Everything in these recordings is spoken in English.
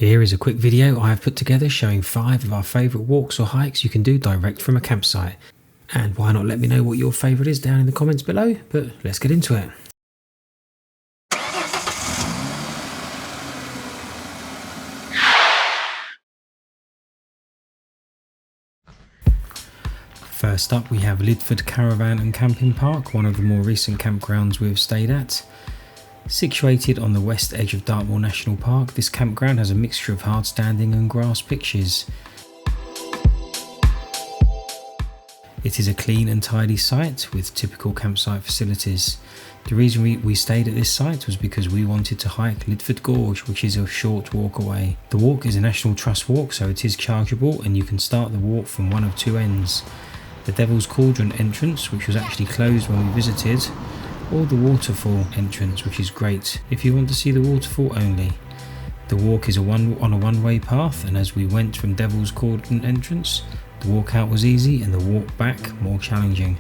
Here is a quick video I have put together showing 5 of our favourite walks or hikes you can do direct from a campsite. And why not let me know what your favourite is down in the comments below, but let's get into it. First up we have Lydford Caravan and Camping Park, one of the more recent campgrounds we have stayed at. Situated on the west edge of Dartmoor National Park, this campground has a mixture of hard standing and grass pitches. It is a clean and tidy site with typical campsite facilities. The reason we stayed at this site was because we wanted to hike Lydford Gorge, which is a short walk away. The walk is a National Trust walk, so it is chargeable and you can start the walk from one of two ends. The Devil's Cauldron entrance, which was actually closed when we visited, or the waterfall entrance, which is great if you want to see the waterfall only. The walk is on a one-way path, and as we went from Devil's Cauldron entrance, the walk out was easy and the walk back more challenging.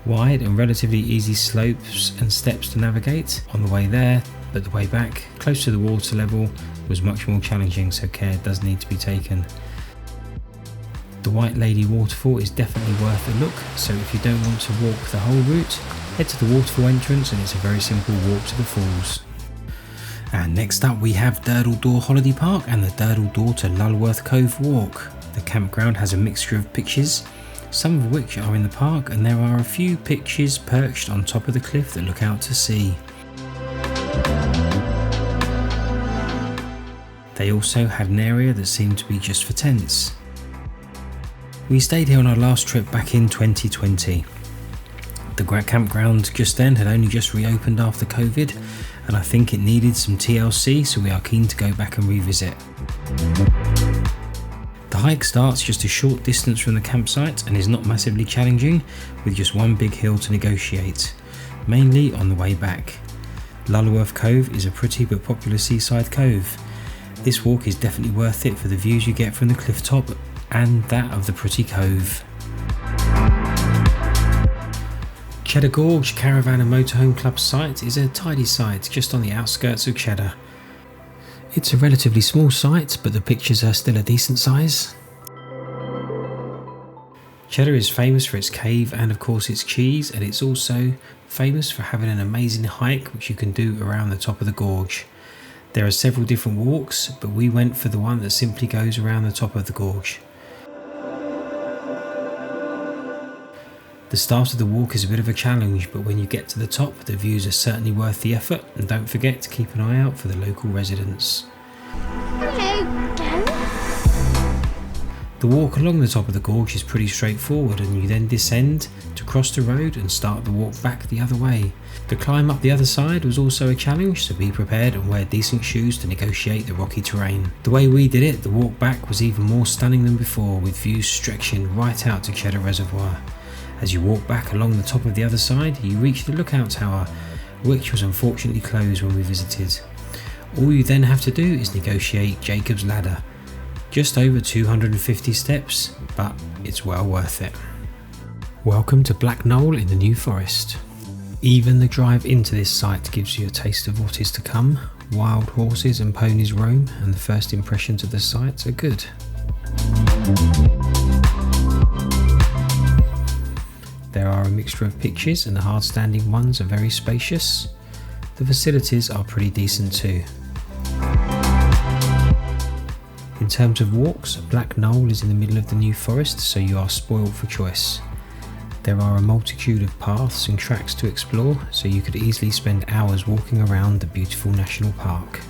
Wide and relatively easy slopes and steps to navigate on the way there, but the way back, close to the water level, was much more challenging, so care does need to be taken. The White Lady waterfall is definitely worth a look, so if you don't want to walk the whole route, head to the waterfall entrance and it's a very simple walk to the falls. And next up we have Durdle Door Holiday Park and the Durdle Door to Lulworth Cove walk. The campground has a mixture of pitches, some of which are in the park, and there are a few pitches perched on top of the cliff that look out to sea. They also had an area that seemed to be just for tents. We stayed here on our last trip back in 2020. The campground just then had only just reopened after COVID, and I think it needed some TLC, so we are keen to go back and revisit. The hike starts just a short distance from the campsite and is not massively challenging, with just one big hill to negotiate, mainly on the way back. Lulworth Cove is a pretty but popular seaside cove. This walk is definitely worth it for the views you get from the cliff top and that of the pretty cove. Cheddar Gorge Caravan and Motorhome Club site is a tidy site just on the outskirts of Cheddar. It's a relatively small site, but the pictures are still a decent size. Cheddar is famous for its cave and of course its cheese, and it's also famous for having an amazing hike which you can do around the top of the gorge. There are several different walks, but we went for the one that simply goes around the top of the gorge. The start of the walk is a bit of a challenge, but when you get to the top, the views are certainly worth the effort, and don't forget to keep an eye out for the local residents. The walk along the top of the gorge is pretty straightforward, and you then descend to cross the road and start the walk back the other way. The climb up the other side was also a challenge, so be prepared and wear decent shoes to negotiate the rocky terrain. The way we did it, the walk back was even more stunning than before, with views stretching right out to Cheddar Reservoir. As you walk back along the top of the other side, you reach the lookout tower, which was unfortunately closed when we visited. All you then have to do is negotiate Jacob's Ladder. Just over 250 steps, but it's well worth it. Welcome to Black Knowl in the New Forest. Even the drive into this site gives you a taste of what is to come. Wild horses and ponies roam, and the first impressions of the site are good. There are a mixture of pitches, and the hard standing ones are very spacious. The facilities are pretty decent too. In terms of walks, Black Knowl is in the middle of the New Forest, so you are spoiled for choice. There are a multitude of paths and tracks to explore, so you could easily spend hours walking around the beautiful national park.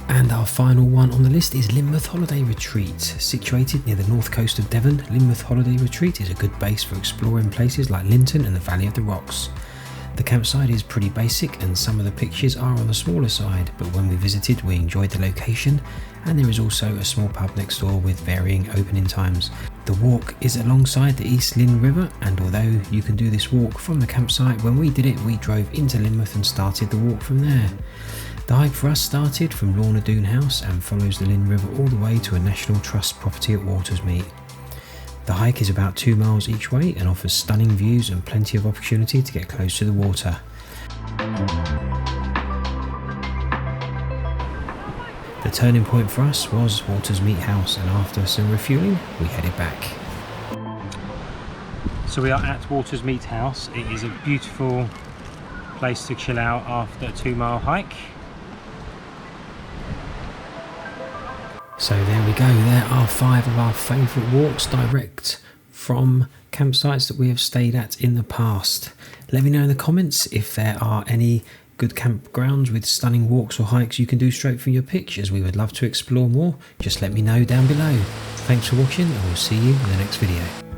And our final one on the list is Lynmouth Holiday Retreat. Situated near the north coast of Devon, Lynmouth Holiday Retreat is a good base for exploring places like Linton and the Valley of the Rocks. The campsite is pretty basic and some of the pictures are on the smaller side, but when we visited we enjoyed the location, and there is also a small pub next door with varying opening times. The walk is alongside the East Lynn River, and although you can do this walk from the campsite, when we did it we drove into Lynmouth and started the walk from there. The hike for us started from Lorna Doone House and follows the Lynn River all the way to a National Trust property at Watersmeet. The hike is about 2 miles each way and offers stunning views and plenty of opportunity to get close to the water. The turning point for us was Watersmeet House, and after some refuelling we headed back. So we are at Watersmeet House. It is a beautiful place to chill out after a 2-mile hike. So there we go, there are 5 of our favourite walks direct from campsites that we have stayed at in the past. Let me know in the comments if there are any good campgrounds with stunning walks or hikes you can do straight from your pictures. We would love to explore more. Just let me know down below. Thanks for watching and we'll see you in the next video.